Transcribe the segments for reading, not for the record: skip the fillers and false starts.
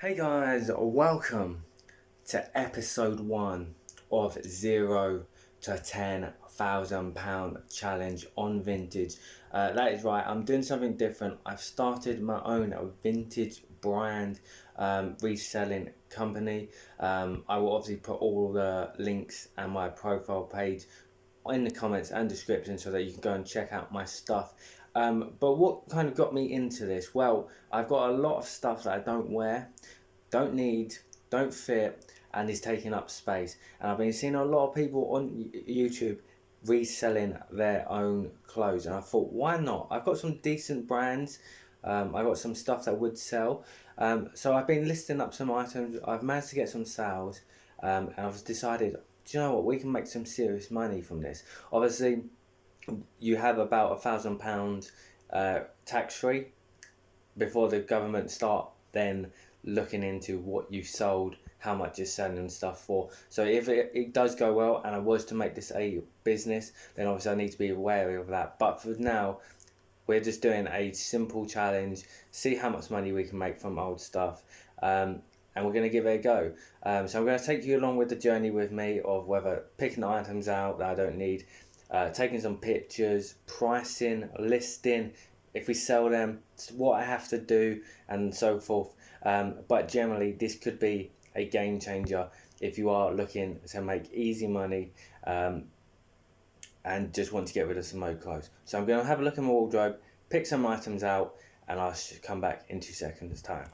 Hey guys, welcome to episode 1 of 0 to £10,000 challenge on Vinted. That is right, I'm doing something different. I've started my own vintage brand reselling company. I will obviously put all the links and my profile page in the comments and description so that you can go and check out my stuff. But what kind of got me into this? Well, I've got a lot of stuff that I don't wear, don't need, don't fit, and is taking up space. And I've been seeing a lot of people on YouTube reselling their own clothes, and I thought, why not? I've got some decent brands. I've got some stuff that would sell. So I've been listing up some items. I've managed to get some sales, and I've decided, do you know what? We can make some serious money from this. Obviously, you have about £1,000 tax free before the government start then looking into what you sold, how much you're selling and stuff for. So if it does go well and I was to make this a business, then obviously I need to be aware of that. But for now, we're just doing a simple challenge, see how much money we can make from old stuff, and we're going to give it a go. So I'm going to take you along with the journey with me of whether picking the items out that I don't need, taking some pictures, pricing, listing, if we sell them, what I have to do, and so forth. But generally, this could be a game changer if you are looking to make easy money and just want to get rid of some old clothes. So I'm going to have a look in my wardrobe, pick some items out, and I'll come back in 2 seconds time.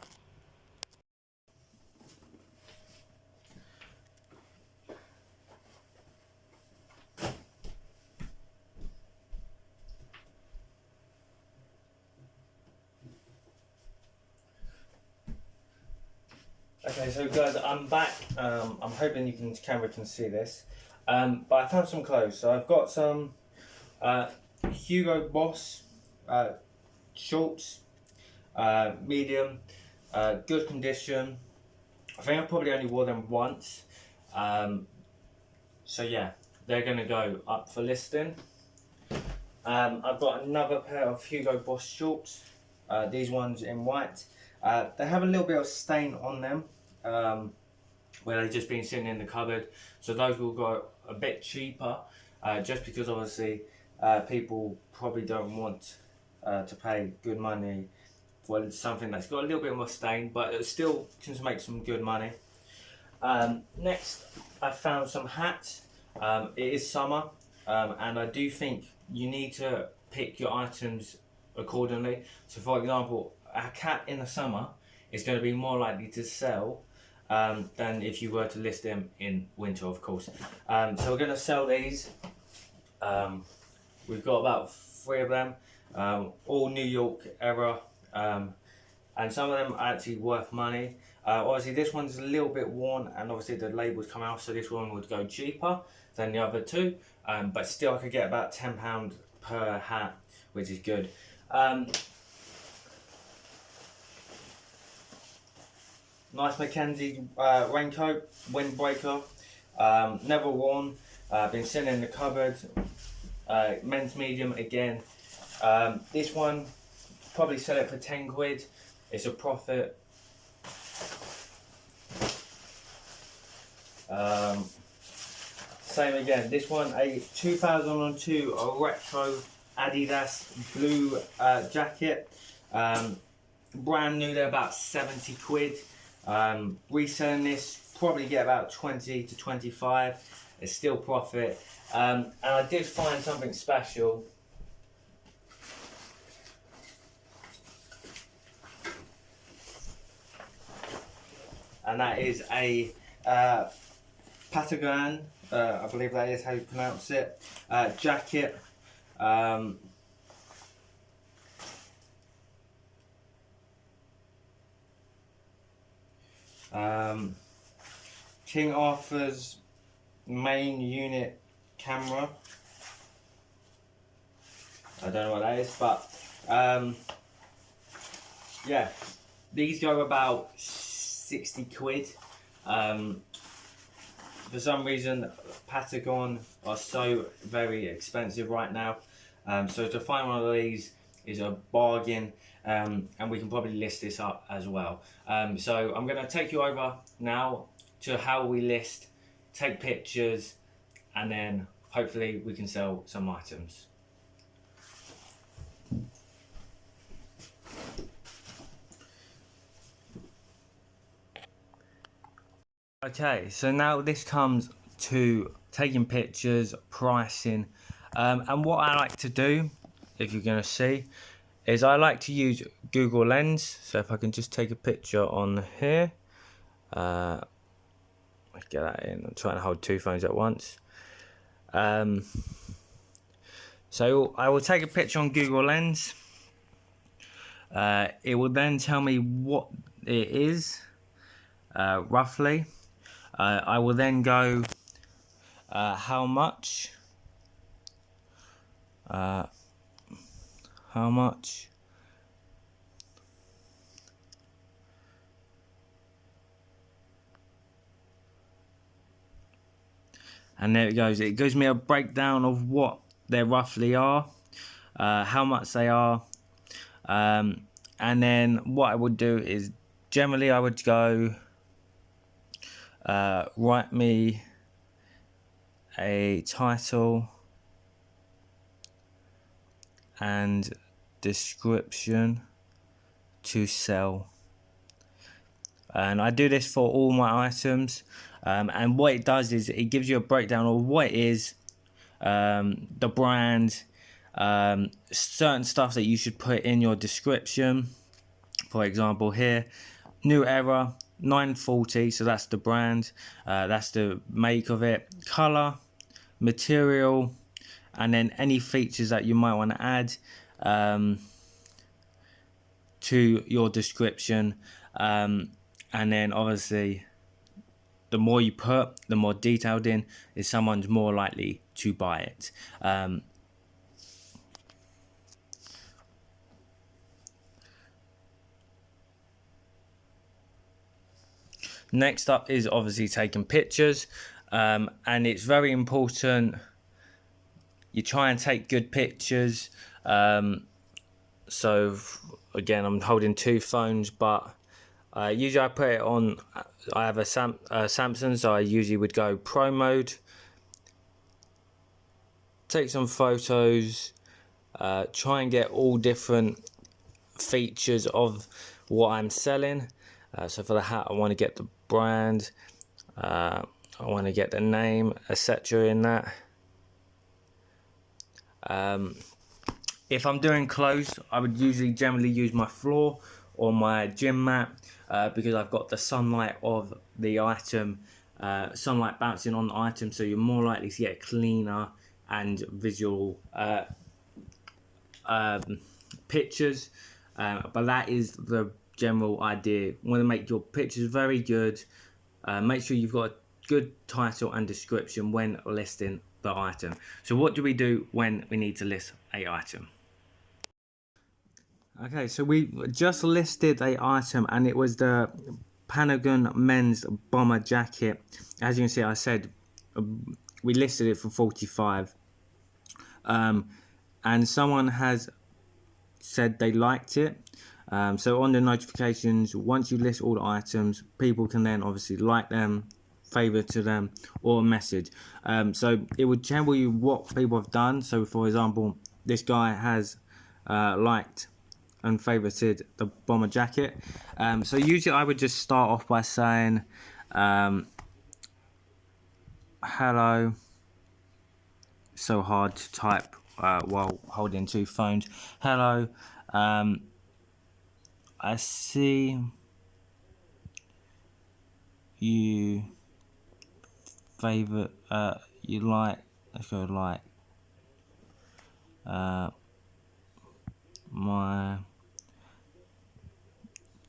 Okay, so guys, I'm back. I'm hoping camera can see this. But I found some clothes. So I've got some Hugo Boss shorts, medium, good condition. I think I probably only wore them once. So yeah, they're gonna go up for listing. I've got another pair of Hugo Boss shorts. These ones in white. They have a little bit of stain on them where they've just been sitting in the cupboard, so those will go a bit cheaper, just because obviously people probably don't want to pay good money for something that's got a little bit more stain, but it still can make some good money. Next, I found some hats. It is summer, and I do think you need to pick your items accordingly. So for example, a cap in the summer is going to be more likely to sell than if you were to list them in winter, of course. So we're going to sell these. We've got about 3 of them, all New York era, and some of them are actually worth money. Obviously this one's a little bit worn, and obviously the labels come out, so this one would go cheaper than the other 2, but still I could get about £10 per hat, which is good. Nice Mackenzie raincoat, windbreaker, never worn, been sitting in the cupboard, men's medium again. This one, probably sell it for 10 quid, it's a profit. Same again, this one a 2002 retro Adidas blue jacket, brand new, they're about 70 quid. Reselling this, probably get about 20 to 25, it's still profit. And I did find something special. And that is a Patagon, I believe that is how you pronounce it, jacket. King Arthur's main unit camera. I don't know what that is, but yeah, these go about 60 quid. For some reason, Patagon are so very expensive right now. So to find one of these is a bargain, and we can probably list this up as well. So I'm going to take you over now to how we list, take pictures, and then hopefully we can sell some items. Okay, so now this comes to taking pictures, pricing, and what I like to do, if you're going to see, is I like to use Google Lens. So if I can just take a picture on here, let's get that in. I'm trying to hold two phones at once. So I will take a picture on Google Lens. It will then tell me what it is, roughly. I will then go how much, and there it goes. It gives me a breakdown of what they roughly are, how much they are, and then what I would do is generally I would go write me a title and description to sell, and I do this for all my items, and what it does is it gives you a breakdown of what it is, the brand, certain stuff that you should put in your description. For example, here, New Era 940, so that's the brand, that's the make of it, color, material, and then any features that you might want to add to your description, and then obviously the more you put, the more detailed in, is someone's more likely to buy it. Next up is obviously taking pictures, and it's very important you try and take good pictures. So again, I'm holding two phones, but usually I put it on, I have a Samsung, so I usually would go pro mode, take some photos, try and get all different features of what I'm selling. So for the hat, I want to get the brand, I want to get the name, etc. in that. If I'm doing clothes, I would usually generally use my floor or my gym mat, because I've got the sunlight of the item, sunlight bouncing on the item, so you're more likely to get cleaner and visual pictures. But that is the general idea. You want to make your pictures very good. Make sure you've got a good title and description when listing the item. So what do we do when we need to list a item? Okay, so we just listed a item, and it was the Panagon men's bomber jacket. As you can see, I said we listed it for 45, and someone has said they liked it. So on the notifications, once you list all the items, people can then obviously like them, favorite to them, or message. So it would tell you what people have done. So for example, this guy has liked and favorited the bomber jacket. So usually I would just start off by saying hello. So hard to type while holding two phones. Hello, I see you favorite, you like, let's go like my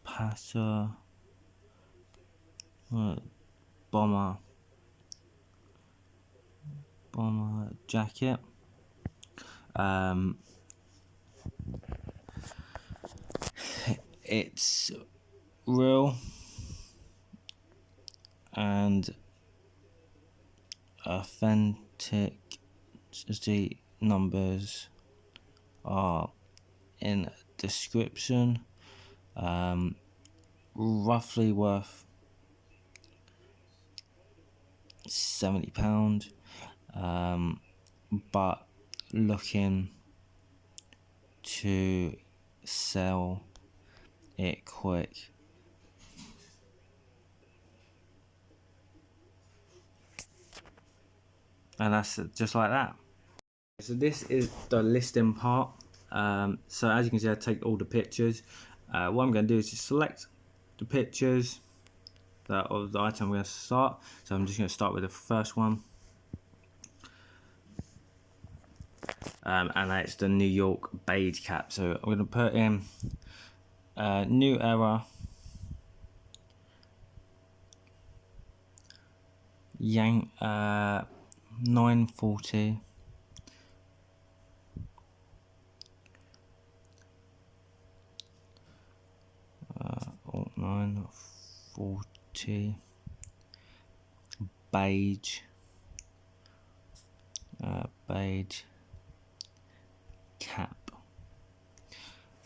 passer bomber jacket. It's real and authentic. The numbers are in description. Roughly worth £70, but looking to sell it quick. And that's just like that. So this is the listing part. So as you can see, I take all the pictures. What I'm going to do is just select the pictures of the item I'm going to start. So I'm just going to start with the first one. And that's the New York beige cap. So I'm going to put in new era, Yank 940. Oh, 940 beige, beige cap.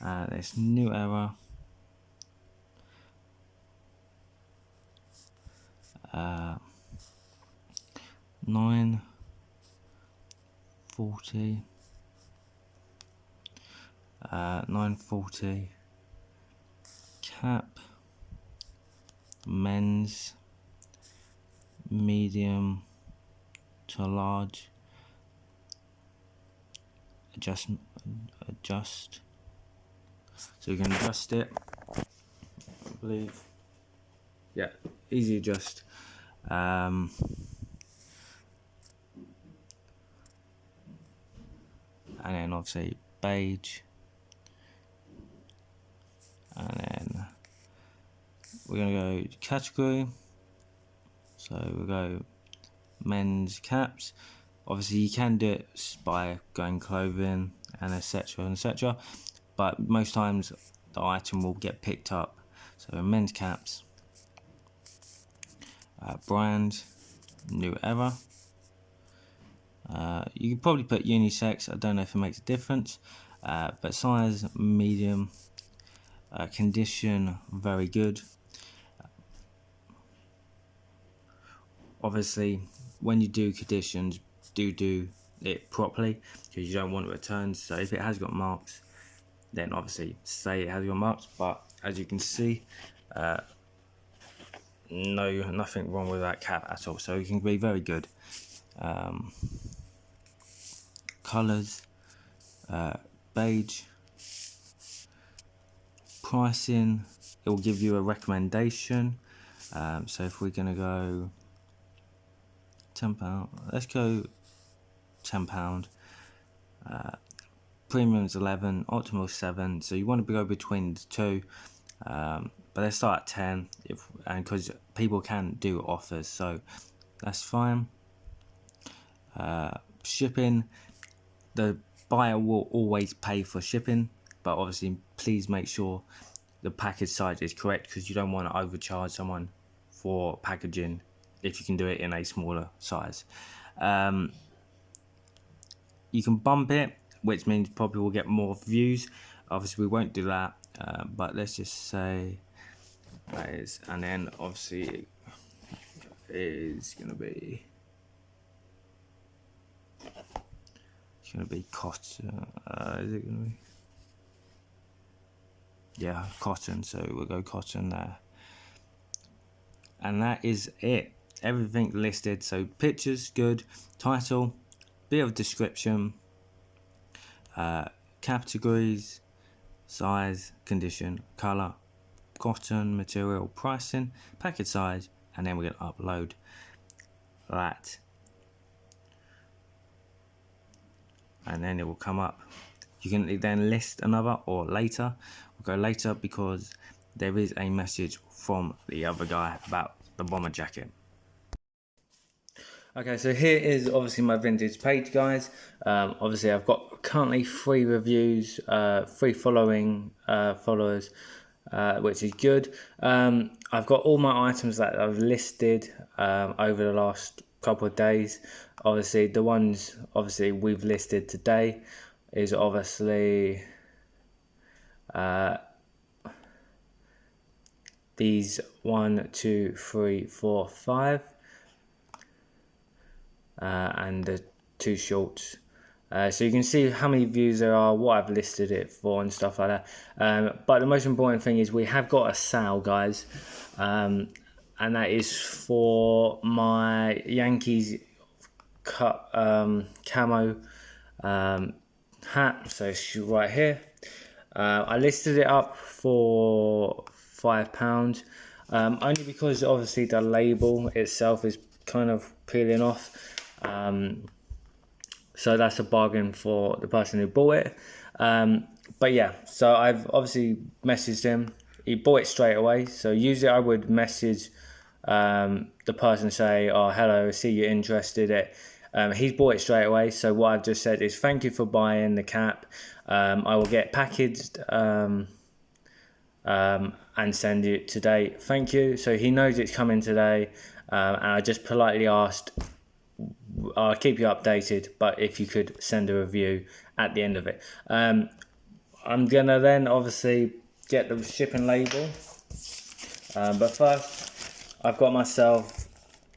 There's new era, 940, 940 cap, men's, medium to large, adjust, so you can adjust it, I believe, yeah, easy adjust. And then obviously beige, and then we're going to go category, so we'll go men's caps. Obviously you can do it by going clothing and etc, but most times the item will get picked up. So men's caps, brand, new era. You can probably put unisex, I don't know if it makes a difference, but size medium, condition very good. Obviously when you do conditions, do it properly, because you don't want returns. So if it has got marks, then obviously say it has got marks, but as you can see, nothing wrong with that cap at all, so it can be very good. Colors, beige. Pricing, it will give you a recommendation. So if we're gonna go £10, let's go £10. Premium's 11, optimal 7, so you want to go between the two, but let's start at 10 and because people can do offers, so that's fine. Shipping, the buyer will always pay for shipping, but obviously please make sure the package size is correct, because you don't want to overcharge someone for packaging if you can do it in a smaller size. You can bump it, which means probably we'll get more views. Obviously we won't do that, but let's just say that is, and then obviously it is going to be cotton. Is it going to be, yeah, cotton, so we'll go cotton there. And that is it, everything listed. So pictures good, title, bit of description, categories, size, condition, color, cotton material, pricing, package size, and then we're going to upload that, and then it will come up. You can then list another, or later. We'll go later because there is a message from the other guy about the bomber jacket. Okay, so here is obviously my vintage page, guys. Obviously I've got currently 3 reviews, 3 followers, which is good. I've got all my items that I've listed over the last couple of days. Obviously the ones we've listed today is obviously these 1, 2, 3, 4, 5, and the 2 shorts. So you can see how many views there are, what I've listed it for and stuff like that. But the most important thing is we have got a sale, guys, and that is for my Yankees cut camo hat. So it's right here. I listed it up for £5, only because obviously the label itself is kind of peeling off. So that's a bargain for the person who bought it. But yeah, so I've obviously messaged him. He bought it straight away. So usually I would message the person, say, oh, hello, I see you're interested in it. He's bought it straight away. So what I've just said is thank you for buying the cap. I will get packaged and send it today. Thank you. So he knows it's coming today. And I just politely asked, I'll keep you updated, but if you could send a review at the end of it. I'm gonna then obviously get the shipping label, but first I've got myself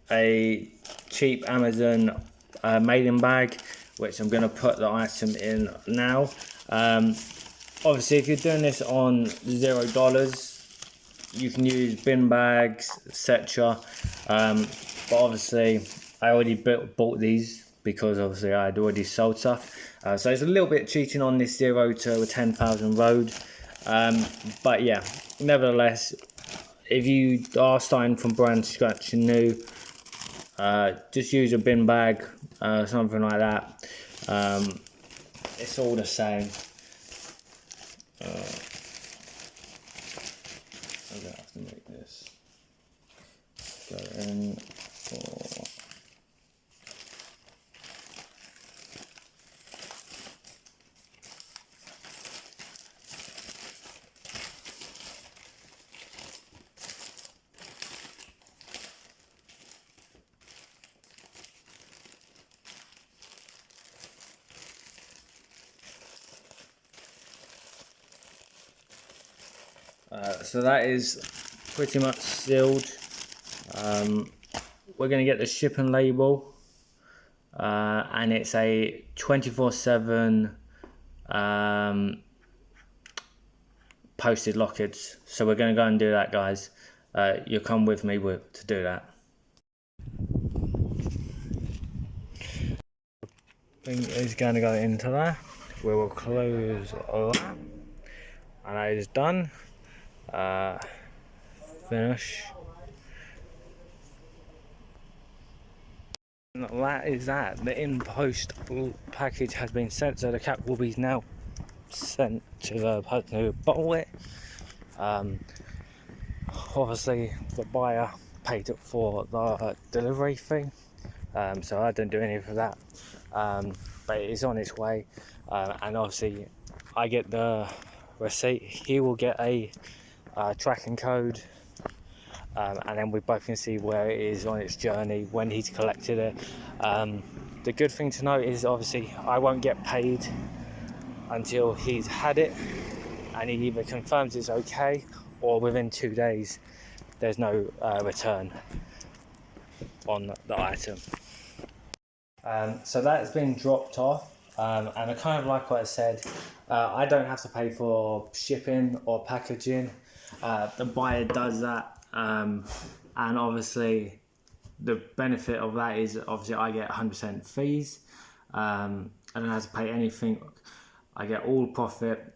a cheap Amazon mailing bag, which I'm gonna put the item in now. Obviously if you're doing this on $0, you can use bin bags, etc. But obviously I already bought these because obviously I had already sold stuff. So it's a little bit cheating on this 0 to 10,000 road. But yeah, nevertheless, if you are starting from brand scratch and new, just use a bin bag, something like that. It's all the same. I'm gonna have to make this go in for. So that is pretty much sealed. We're going to get the shipping label, and it's a 24/7 posted lockets. So we're going to go and do that, guys. You'll come with me to do that. Thing is going to go into that. We will close that, and that is done. Finish. And that is that. The in-post package has been sent, so the cap will be now sent to the person who bought it. Obviously the buyer paid for the delivery fee, so I didn't do any of that, but it is on its way, and obviously I get the receipt. He will get a tracking code, and then we both can see where it is on its journey when he's collected it. The good thing to know is obviously I won't get paid until he's had it and he either confirms it's okay, or within 2 days there's no return on the item. So that's been dropped off, and I kind of like what I said, I don't have to pay for shipping or packaging. The buyer does that, and obviously the benefit of that is obviously I get 100% fees. I don't have to pay anything. I get all profit.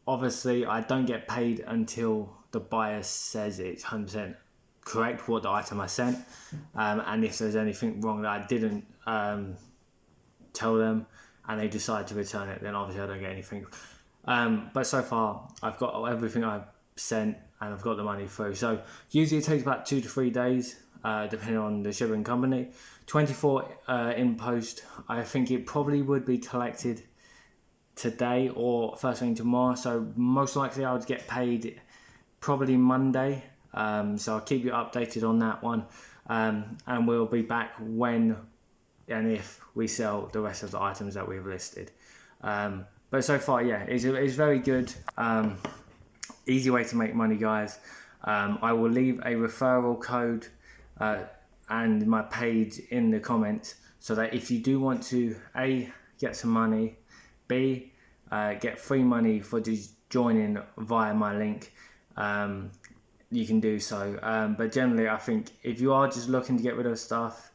Obviously I don't get paid until the buyer says it's 100% correct what the item I sent, and if there's anything wrong that I didn't tell them and they decide to return it, then obviously I don't get anything. But so far I've got everything I've sent and I've got the money through. So usually it takes about 2 to 3 days, depending on the shipping company. 24 in post. I think it probably would be collected today or first thing tomorrow, so most likely I would get paid probably Monday. So I'll keep you updated on that one, and we'll be back when and if we sell the rest of the items that we've listed. But But so far, yeah, it's very good. Easy way to make money, guys. I will leave a referral code and my page in the comments, so that if you do want to A, get some money, B, get free money for just joining via my link, you can do so. But generally, I think if you are just looking to get rid of stuff,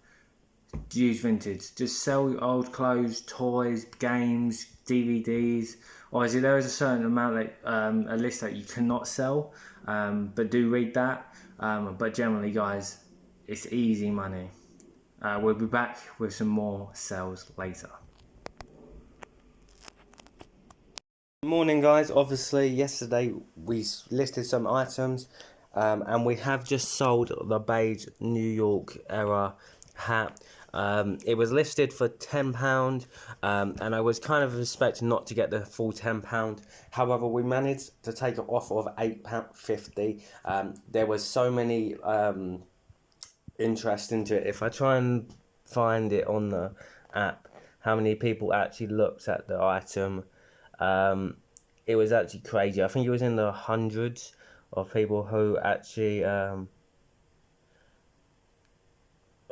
use Vinted. Just sell old clothes, toys, games, DVDs. Obviously, there is a certain amount, like a list that you cannot sell, but do read that. But generally, guys, it's easy money. We'll be back with some more sales later. Morning, guys. Obviously, yesterday we listed some items, and we have just sold the beige New York era hat. It was listed for £10, and I was kind of expecting not to get the full £10. However, we managed to take it off of £8.50. There was so many interest into it. If I try and find it on the app, how many people actually looked at the item, it was actually crazy. I think it was in the hundreds of people who actually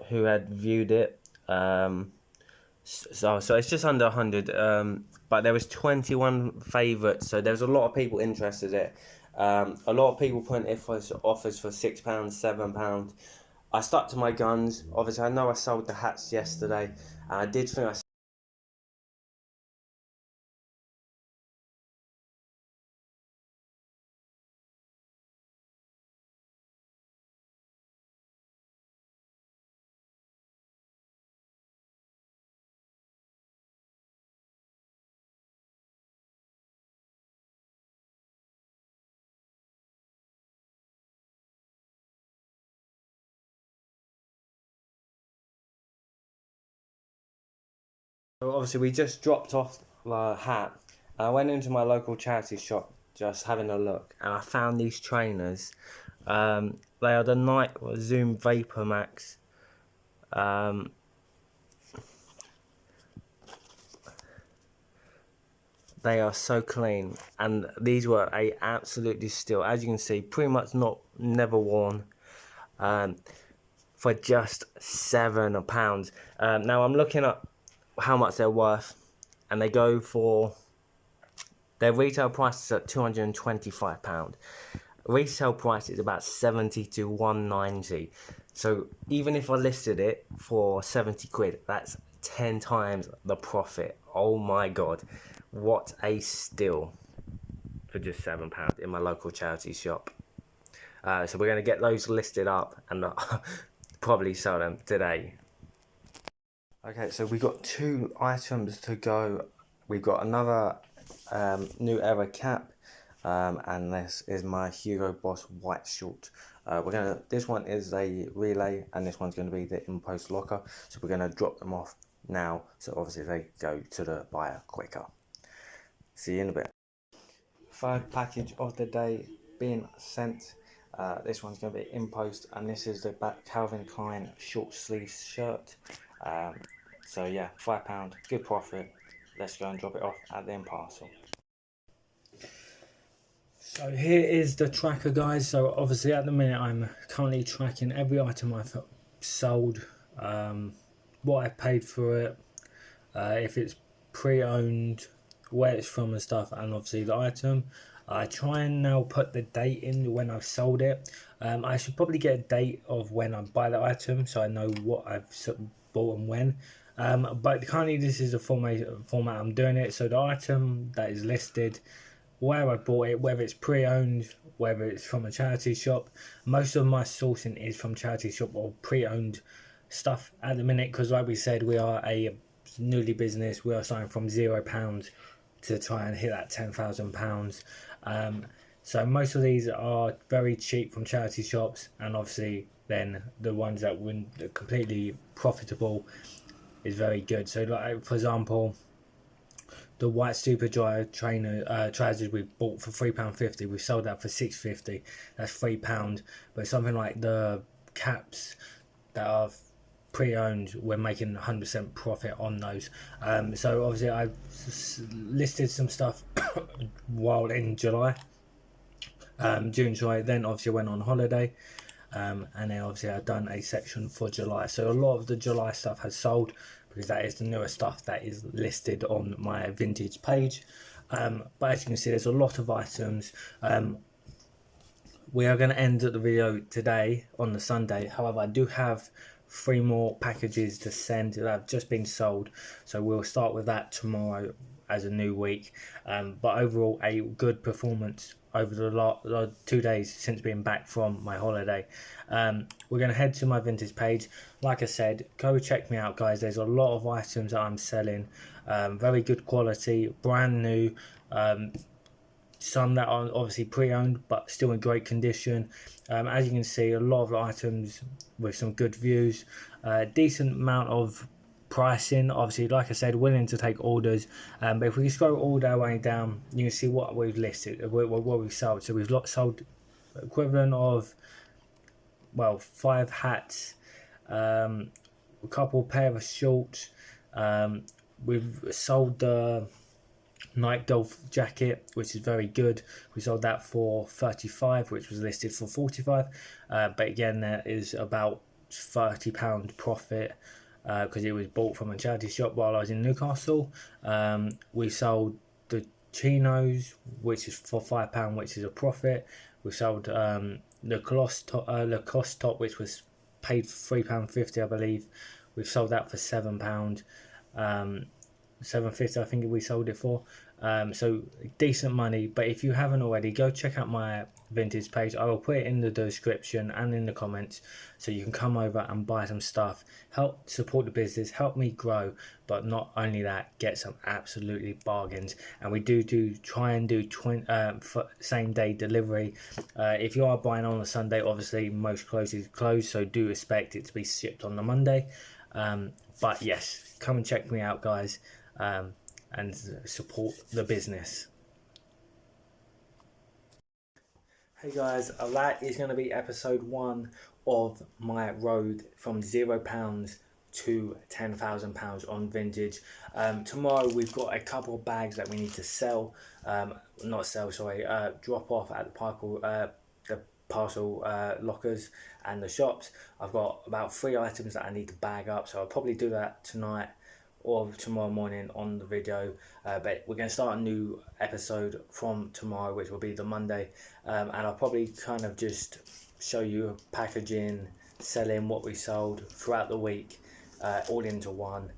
who had viewed it. So it's just under 100, but there was 21 favourites, so there was a lot of people interested in it. A lot of people put in offers for £6, £7. I stuck to my guns. Obviously, I know I sold the hats yesterday, and I did think I So obviously we just dropped off the hat. I went into my local charity shop just having a look, and I found these trainers. They are the Nike Zoom Vapor Max. They are so clean, and these were a absolutely steal. As you can see, pretty much never worn. For just £7. Now I'm looking at how much they're worth, and they go for, their retail price is at £225. Retail price is about 70 to 190. So even if I listed it for 70 quid, that's 10 times the profit. Oh my god, what a steal for just £7 in my local charity shop. So we're going to get those listed up and probably sell them today. Okay, so we've got 2 items to go. We've got another new era cap, and this is my Hugo Boss white short. This one is a relay, and this one's going to be the in-post locker. So we're going to drop them off now, so obviously they go to the buyer quicker. See you in a bit. Third package of the day being sent. This one's going to be in post, and this is the Calvin Klein short sleeve shirt. So yeah, £5, good profit. Let's go and drop it off at the end parcel. So here is the tracker, guys. So obviously at the minute I'm currently tracking every item I've sold, what I paid for it, if it's pre-owned, where it's from and stuff, and obviously the item. I try and now put the date in when I've sold it. I should probably get a date of when I buy the item, so I know what I've bought and when. But currently this is the format I'm doing it. So the item that is listed, where I bought it, whether it's pre-owned, whether it's from a charity shop. Most of my sourcing is from charity shop or pre-owned stuff at the minute, because like we said, we are a newly business. We are starting from £0 to try and hit that £10,000. So most of these are very cheap from charity shops, and obviously then the ones that were completely profitable is very good. So like for example, the white super dry trainer trousers we bought for £3.50, we sold that for £6.50. That's £3. But something like the caps that are pre-owned, we're making 100% profit on those. So obviously I listed some stuff while in July, June, July. Then obviously went on holiday, and then obviously I've done a section for July. So a lot of the July stuff has sold because that is the newer stuff that is listed on my Vinted page. But as you can see, there's a lot of items. We are going to end the video today on the Sunday. However, I do have 3 more packages to send that have just been sold, so we'll start with that tomorrow as a new week. But overall, a good performance over the 2 days since being back from my holiday. We're going to head to my Vinted page. Like I said, go check me out, guys. There's a lot of items that I'm selling, very good quality, brand new. Some that are obviously pre-owned but still in great condition. As you can see, a lot of items with some good views, decent amount of pricing. Obviously, like I said, willing to take orders. But if we scroll all the way down, you can see what we've listed, what we've sold. So we've sold equivalent of, well, 5 hats, a couple pair of shorts. We've sold the Night Golf jacket, which is very good. We sold that for 35, which was listed for 45. But again, that is about £30 profit because it was bought from a charity shop while I was in Newcastle. We sold the chinos, which is for £5, which is a profit. We sold the Lacoste top, which was paid for £3.50, I believe. We sold that for £7. £7.50 I think we sold it for. So decent money. But if you haven't already, go check out my Vinted page. I will put it in the description and in the comments, so you can come over and buy some stuff, help support the business, help me grow. But not only that, get some absolutely bargains. And we do try and do same day delivery. If you are buying on a Sunday, obviously most closes closed, so do expect it to be shipped on the Monday. But yes, come and check me out, guys, and support the business. Hey guys, that is going to be episode 1 of my road from £0 to £10,000 on Vinted. Tomorrow we've got a couple of bags that we need to sell, drop off at the parcel lockers and the shops. I've got about 3 items that I need to bag up, so I'll probably do that tonight or tomorrow morning on the video. But we're going to start a new episode from tomorrow, which will be the Monday, and I'll probably kind of just show you packaging, selling what we sold throughout the week, all into one,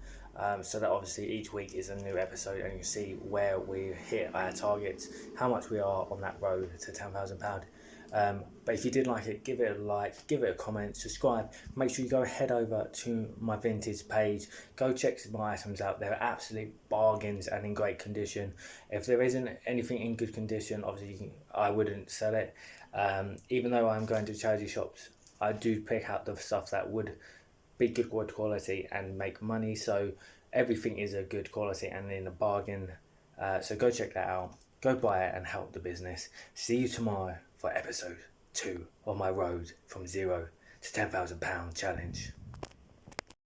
so that obviously each week is a new episode and you see where we hit our targets, how much we are on that road to £10,000. But if you did like it, give it a like, give it a comment, subscribe. Make sure you go head over to my Vinted page, go check my items out. They're absolute bargains and in great condition. If there isn't anything in good condition, obviously I wouldn't sell it. Even though I'm going to charity shops, I do pick out the stuff that would be good quality and make money. So everything is a good quality and in a bargain. So go check that out, go buy it and help the business. See you tomorrow for episode 2 of my road from £0 to £10,000 challenge.